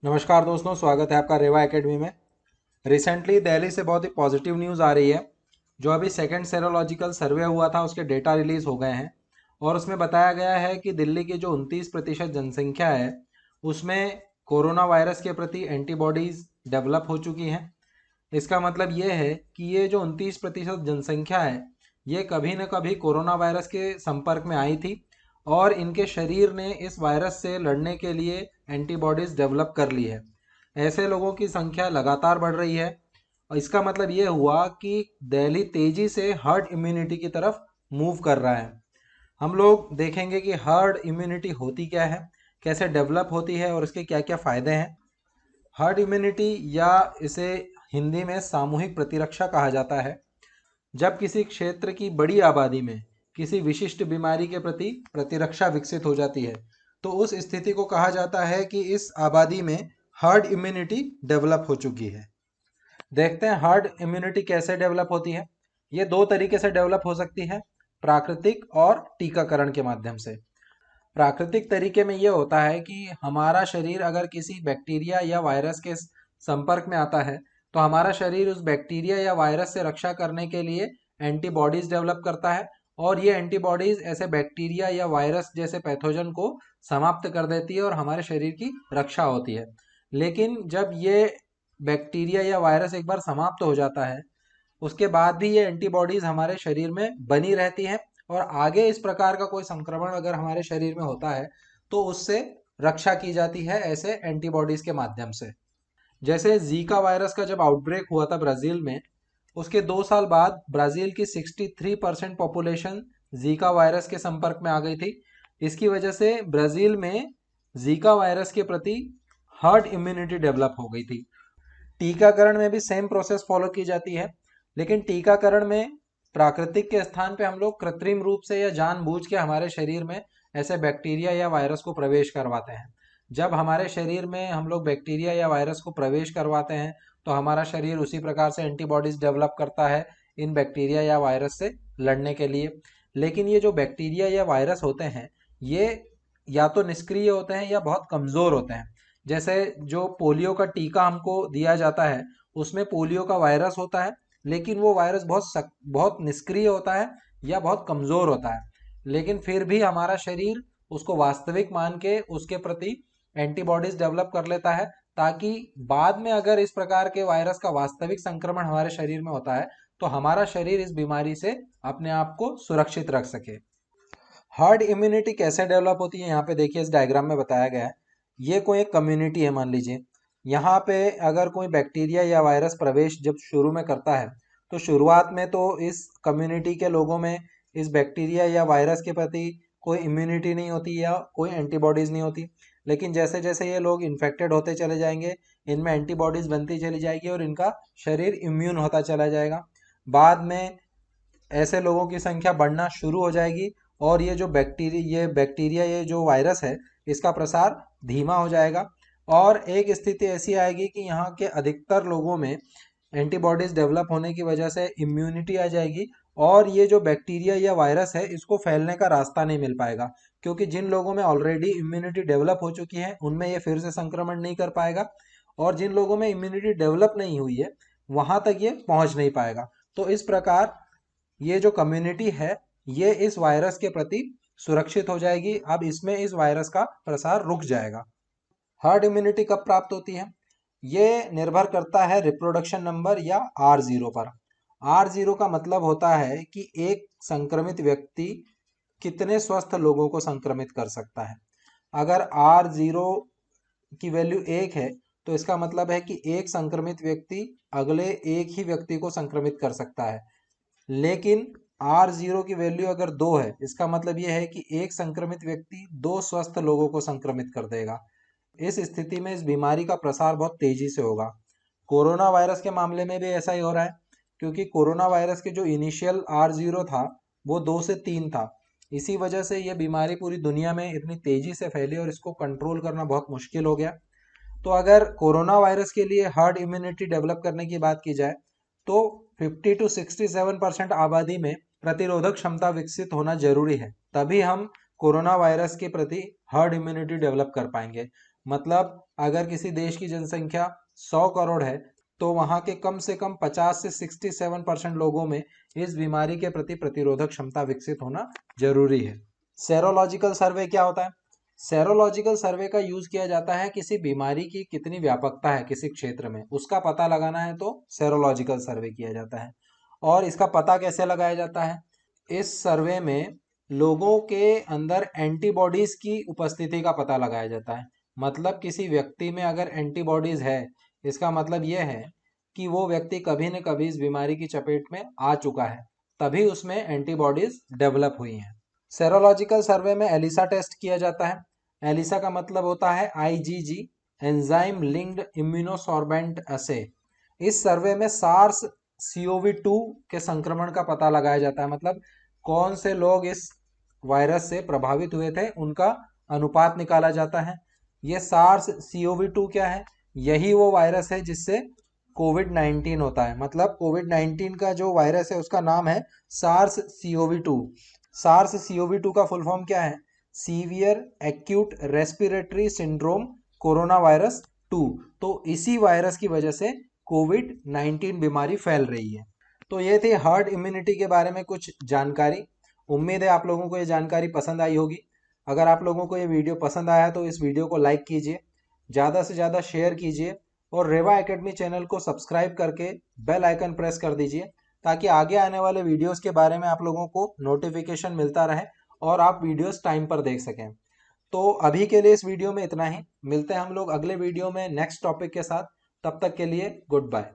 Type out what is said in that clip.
नमस्कार दोस्तों, स्वागत है आपका रेवा एकेडमी में। रिसेंटली दिल्ली से बहुत ही पॉजिटिव न्यूज़ आ रही है। जो अभी सेकंड सेरोलॉजिकल सर्वे हुआ था उसके डेटा रिलीज हो गए हैं और उसमें बताया गया है कि दिल्ली की जो 29% जनसंख्या है उसमें कोरोना वायरस के प्रति एंटीबॉडीज़ डेवलप हो चुकी हैं। इसका मतलब ये है कि ये जो 29% जनसंख्या है ये कभी न कभी कोरोना वायरस के संपर्क में आई थी और इनके शरीर ने इस वायरस से लड़ने के लिए एंटीबॉडीज़ डेवलप कर ली है। ऐसे लोगों की संख्या लगातार बढ़ रही है और इसका मतलब ये हुआ कि दिल्ली तेजी से हर्ड इम्यूनिटी की तरफ मूव कर रहा है। हम लोग देखेंगे कि हर्ड इम्यूनिटी होती क्या है, कैसे डेवलप होती है और इसके क्या क्या फ़ायदे हैं। हर्ड इम्यूनिटी या इसे हिंदी में सामूहिक प्रतिरक्षा कहा जाता है। जब किसी क्षेत्र की बड़ी आबादी में किसी विशिष्ट बीमारी के प्रति प्रतिरक्षा विकसित हो जाती है तो उस स्थिति को कहा जाता है कि इस आबादी में हर्ड इम्यूनिटी डेवलप हो चुकी है। देखते हैं हर्ड इम्यूनिटी कैसे डेवलप होती है। ये दो तरीके से डेवलप हो सकती है, प्राकृतिक और टीकाकरण के माध्यम से। प्राकृतिक तरीके में ये होता है कि हमारा शरीर अगर किसी बैक्टीरिया या वायरस के संपर्क में आता है तो हमारा शरीर उस बैक्टीरिया या वायरस से रक्षा करने के लिए एंटीबॉडीज डेवलप करता है और ये एंटीबॉडीज ऐसे बैक्टीरिया या वायरस जैसे पैथोजन को समाप्त कर देती है और हमारे शरीर की रक्षा होती है। लेकिन जब ये बैक्टीरिया या वायरस एक बार समाप्त हो जाता है उसके बाद भी ये एंटीबॉडीज हमारे शरीर में बनी रहती हैं और आगे इस प्रकार का कोई संक्रमण अगर हमारे शरीर में होता है तो उससे रक्षा की जाती है ऐसे एंटीबॉडीज के माध्यम से। जैसे जीका वायरस का जब आउटब्रेक हुआ था ब्राजील में, उसके 2 साल बाद ब्राजील की 63% पॉपुलेशन जीका वायरस के संपर्क में आ गई थी। इसकी वजह से ब्राजील में जीका वायरस के प्रति हर्ड इम्यूनिटी डेवलप हो गई थी। टीकाकरण में भी सेम प्रोसेस फॉलो की जाती है, लेकिन टीकाकरण में प्राकृतिक के स्थान पे हम लोग कृत्रिम रूप से या जानबूझ के हमारे शरीर में ऐसे बैक्टीरिया या वायरस को प्रवेश करवाते हैं। जब हमारे शरीर में हम लोग बैक्टीरिया या वायरस को प्रवेश करवाते हैं तो हमारा शरीर उसी प्रकार से एंटीबॉडीज डेवलप करता है इन बैक्टीरिया या वायरस से लड़ने के लिए। लेकिन ये जो बैक्टीरिया या वायरस होते हैं ये या तो निष्क्रिय होते हैं या बहुत कमज़ोर होते हैं। जैसे जो पोलियो का टीका हमको दिया जाता है उसमें पोलियो का वायरस होता है, लेकिन वो वायरस बहुत निष्क्रिय होता है या बहुत कमज़ोर होता है। लेकिन फिर भी हमारा शरीर उसको वास्तविक मान के उसके प्रति एंटीबॉडीज डेवलप कर लेता है ताकि बाद में अगर इस प्रकार के वायरस का वास्तविक संक्रमण हमारे शरीर में होता है तो हमारा शरीर इस बीमारी से अपने आप को सुरक्षित रख सके। हर्ड इम्यूनिटी कैसे डेवलप होती है यहाँ पे देखिए इस डायग्राम में बताया गया है। ये कोई एक कम्युनिटी है मान लीजिए। यहाँ पे अगर कोई बैक्टीरिया या वायरस प्रवेश जब शुरू में करता है तो शुरुआत में तो इस कम्युनिटी के लोगों में इस बैक्टीरिया या वायरस के प्रति कोई इम्यूनिटी नहीं होती या कोई एंटीबॉडीज़ नहीं होती। लेकिन जैसे जैसे ये लोग इन्फेक्टेड होते चले जाएंगे इनमें एंटीबॉडीज़ बनती चली जाएगी और इनका शरीर इम्यून होता चला जाएगा। बाद में ऐसे लोगों की संख्या बढ़ना शुरू हो जाएगी और ये बैक्टीरिया ये जो वायरस है इसका प्रसार धीमा हो जाएगा और एक स्थिति ऐसी आएगी कि यहाँ के अधिकतर लोगों में एंटीबॉडीज डेवलप होने की वजह से इम्यूनिटी आ जाएगी और ये जो बैक्टीरिया या वायरस है इसको फैलने का रास्ता नहीं मिल पाएगा, क्योंकि जिन लोगों में ऑलरेडी इम्यूनिटी डेवलप हो चुकी है उनमें ये फिर से संक्रमण नहीं कर पाएगा और जिन लोगों में इम्यूनिटी डेवलप नहीं हुई है वहां तक ये पहुंच नहीं पाएगा। तो इस प्रकार ये जो कम्युनिटी है ये इस वायरस के प्रति सुरक्षित हो जाएगी। अब इसमें इस वायरस का प्रसार रुक जाएगा। हर्ड इम्यूनिटी कब प्राप्त होती है? ये निर्भर करता है रिप्रोडक्शन नंबर या R0 पर। R0 का मतलब होता है कि एक संक्रमित व्यक्ति कितने स्वस्थ लोगों को संक्रमित कर सकता है। अगर R0 की वैल्यू 1 है तो इसका मतलब है कि एक संक्रमित व्यक्ति अगले एक ही व्यक्ति को संक्रमित कर सकता है। लेकिन R0 की वैल्यू अगर 2 है इसका मतलब यह है कि एक संक्रमित व्यक्ति 2 स्वस्थ लोगों को संक्रमित कर देगा। इस स्थिति में इस बीमारी का प्रसार बहुत तेजी से होगा। कोरोना वायरस के मामले में भी ऐसा ही हो रहा है, क्योंकि कोरोना वायरस के जो इनिशियल R0 था वो 2 से 3 था। इसी वजह से ये बीमारी पूरी दुनिया में इतनी तेजी से फैली और इसको कंट्रोल करना बहुत मुश्किल हो गया। तो अगर कोरोना वायरस के लिए हर्ड इम्यूनिटी डेवलप करने की बात की जाए तो 50 to 67% आबादी में प्रतिरोधक क्षमता विकसित होना जरूरी है, तभी हम कोरोना वायरस के प्रति हर्ड इम्यूनिटी डेवलप कर पाएंगे। मतलब अगर किसी देश की जनसंख्या 100 करोड़ है तो वहां के कम से कम 50 से 67% लोगों में इस बीमारी के प्रति प्रतिरोधक क्षमता विकसित होना जरूरी है। सेरोलॉजिकल सर्वे क्या होता है? सेरोलॉजिकल सर्वे का यूज किया जाता है किसी बीमारी की कितनी व्यापकता है किसी क्षेत्र में, उसका पता लगाना है तो सेरोलॉजिकल सर्वे किया जाता है। और इसका पता कैसे लगाया जाता है? इस सर्वे में लोगों के अंदर एंटीबॉडीज की उपस्थिति का पता लगाया जाता है। मतलब किसी व्यक्ति में अगर एंटीबॉडीज है, इसका मतलब यह है कि वो व्यक्ति कभी न कभी इस बीमारी की चपेट में आ चुका है, तभी उसमें एंटीबॉडीज डेवलप हुई हैं। सेरोलॉजिकल सर्वे में एलिसा टेस्ट किया जाता है। एलिसा का मतलब होता है आईजीजी, एंजाइम लिंक्ड इम्यूनोसॉर्बेंट असे। इस सर्वे में सार्स CoV-2 के संक्रमण का पता लगाया जाता है। मतलब कौन से लोग इस वायरस से प्रभावित हुए थे, उनका अनुपात निकाला जाता है। ये सार्स CoV-2 क्या है? यही वो वायरस है जिससे कोविड-19 होता है। मतलब कोविड-19 का जो वायरस है उसका नाम है सार्स CoV-2। सार्स CoV-2 का फुल फॉर्म क्या है? Severe acute respiratory syndrome corona virus 2। तो इसी वायरस की वजह से कोविड-19 बीमारी फैल रही है। तो ये थी हर्ड इम्यूनिटी के बारे में कुछ जानकारी। उम्मीद है आप लोगों को ये जानकारी पसंद आई होगी। अगर आप लोगों को ये वीडियो पसंद आया तो इस वीडियो को लाइक कीजिए, ज़्यादा से ज़्यादा शेयर कीजिए और रेवा एकेडमी चैनल को सब्सक्राइब करके बेल आइकन प्रेस कर दीजिए ताकि आगे आने वाले वीडियोस के बारे में आप लोगों को नोटिफिकेशन मिलता रहे और आप वीडियोस टाइम पर देख सकें। तो अभी के लिए इस वीडियो में इतना ही। मिलते हैं हम लोग अगले वीडियो में नेक्स्ट टॉपिक के साथ। तब तक के लिए गुड बाय।